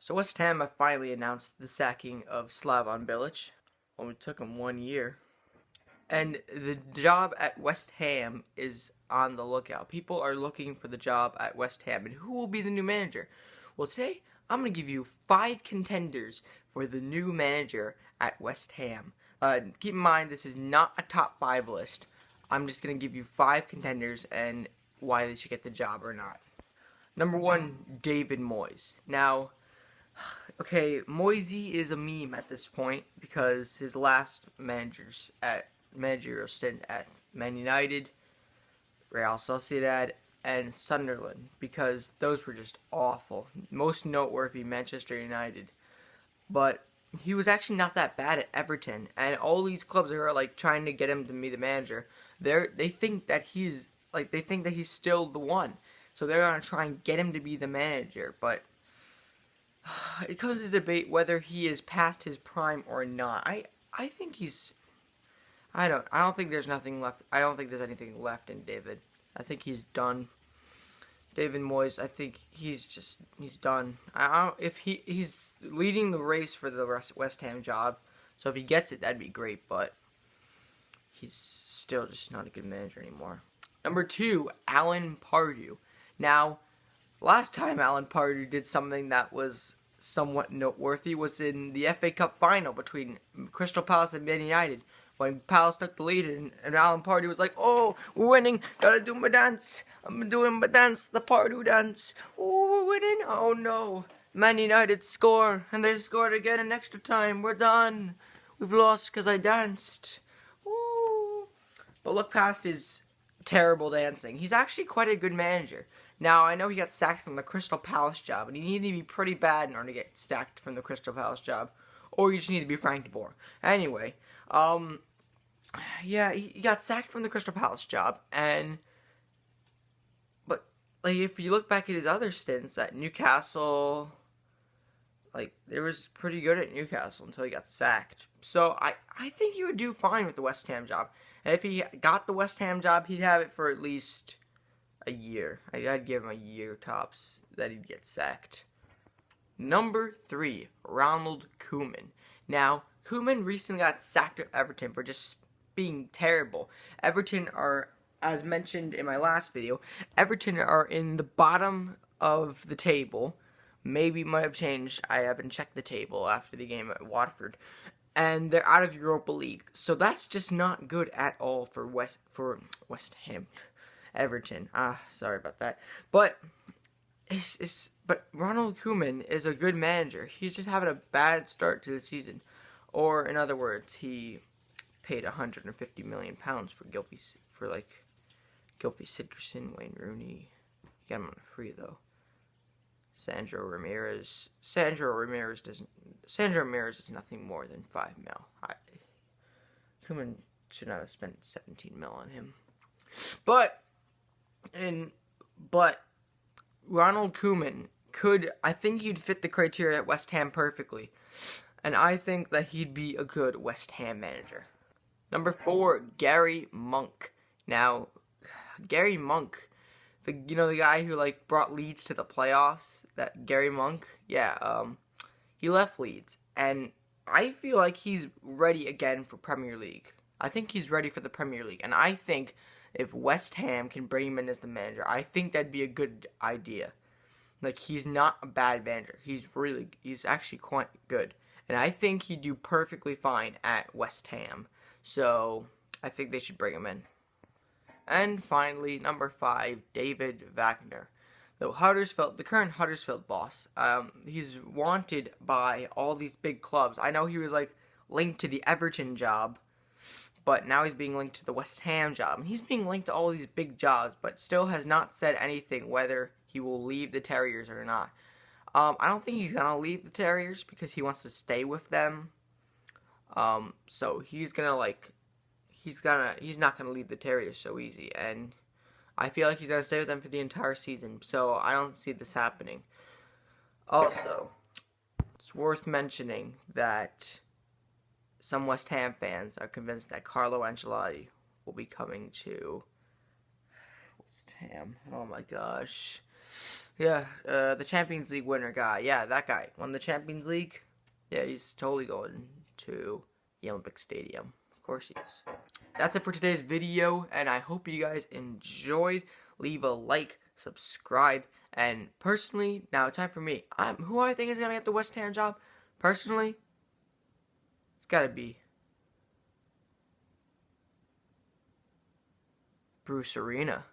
So West Ham have finally announced the sacking of Slaven Bilic. Only took him 1 year. And the job at West Ham is on the lookout. People are looking for the job at West Ham. And who will be the new manager? Well, today I'm going to give you 5 contenders for the new manager at West Ham. Keep in mind, this is not a top 5 list. I'm just going to give you 5 contenders and why they should get the job or not. Number 1, David Moyes. Now, okay, Moisey is a meme at this point because his last managerial stint at Man United, Real Sociedad, and Sunderland, because those were just awful. Most noteworthy, Manchester United. But he was actually not that bad at Everton, and all these clubs are like trying to get him to be the manager. They think that he's still the one. So they're going to try and get him to be the manager, but it comes to debate whether he is past his prime or not. I think he's I don't think there's nothing left. I don't think there's anything left in David. I think he's done. David Moyes, I think he's done. If he's leading the race for the West Ham job, so if he gets it, that'd be great, but he's still just not a good manager anymore. Number 2, Alan Pardew. Now, last time Alan Pardew did something that was somewhat noteworthy was in the FA Cup final between Crystal Palace and Man United, when Palace took the lead and Alan Pardew was like, "Oh, we're winning, gotta do my dance. I'm doing my dance, the Pardew dance. Oh, we're winning. Oh no, Man United score, and they scored again in extra time. We're done. We've lost because I danced." Ooh. But look past his terrible dancing. He's actually quite a good manager. Now, I know he got sacked from the Crystal Palace job, and you need to be pretty bad in order to get sacked from the Crystal Palace job, or you just need to be Frank de Boer. Anyway, yeah, he got sacked from the Crystal Palace job, but like if you look back at his other stints at Newcastle, like they was pretty good at Newcastle until he got sacked. So I think he would do fine with the West Ham job, and if he got the West Ham job, he'd have it for at least a year. I'd give him a year tops that he'd get sacked. Number 3, Ronald Koeman. Now, Koeman recently got sacked at Everton for just being terrible. Everton are, as mentioned in my last video, Everton are in the bottom of the table. Maybe it might have changed. I haven't checked the table after the game at Watford. And they're out of Europa League. So that's just not good at all for West Ham. Everton. Sorry about that. But but Ronald Koeman is a good manager. He's just having a bad start to the season. Or in other words, he paid £150 million for Gylfi Sigurdsson, Wayne Rooney. He got him on free though. Sandro Ramirez is nothing more than $5 million. Koeman should not have spent $17 million on him. But Ronald Koeman I think he'd fit the criteria at West Ham perfectly. And I think that he'd be a good West Ham manager. Number 4, Gary Monk. Now, Gary Monk, the guy who like brought Leeds to the playoffs, that Gary Monk, yeah, he left Leeds, and I feel like he's ready again for Premier League. I think he's ready for the Premier League, and I think if West Ham can bring him in as the manager, I think that'd be a good idea. Like, he's not a bad manager. He's actually quite good. And I think he'd do perfectly fine at West Ham. So, I think they should bring him in. And finally, number 5, David Wagner. The current Huddersfield boss, he's wanted by all these big clubs. I know he was, like, linked to the Everton job, but now he's being linked to the West Ham job. And he's being linked to all these big jobs, but still has not said anything whether he will leave the Terriers or not. I don't think he's going to leave the Terriers because he wants to stay with them. So he's not going to leave the Terriers so easy. And I feel like he's going to stay with them for the entire season. So I don't see this happening. Also, it's worth mentioning that some West Ham fans are convinced that Carlo Ancelotti will be coming to West Ham. Oh my gosh. Yeah, the Champions League winner guy. Yeah, that guy won the Champions League. Yeah, he's totally going to the Olympic Stadium. Of course he is. That's it for today's video, and I hope you guys enjoyed. Leave a like, subscribe, and personally, now it's time for me. Who I think is going to get the West Ham job? Personally, it's got to be Bruce Arena.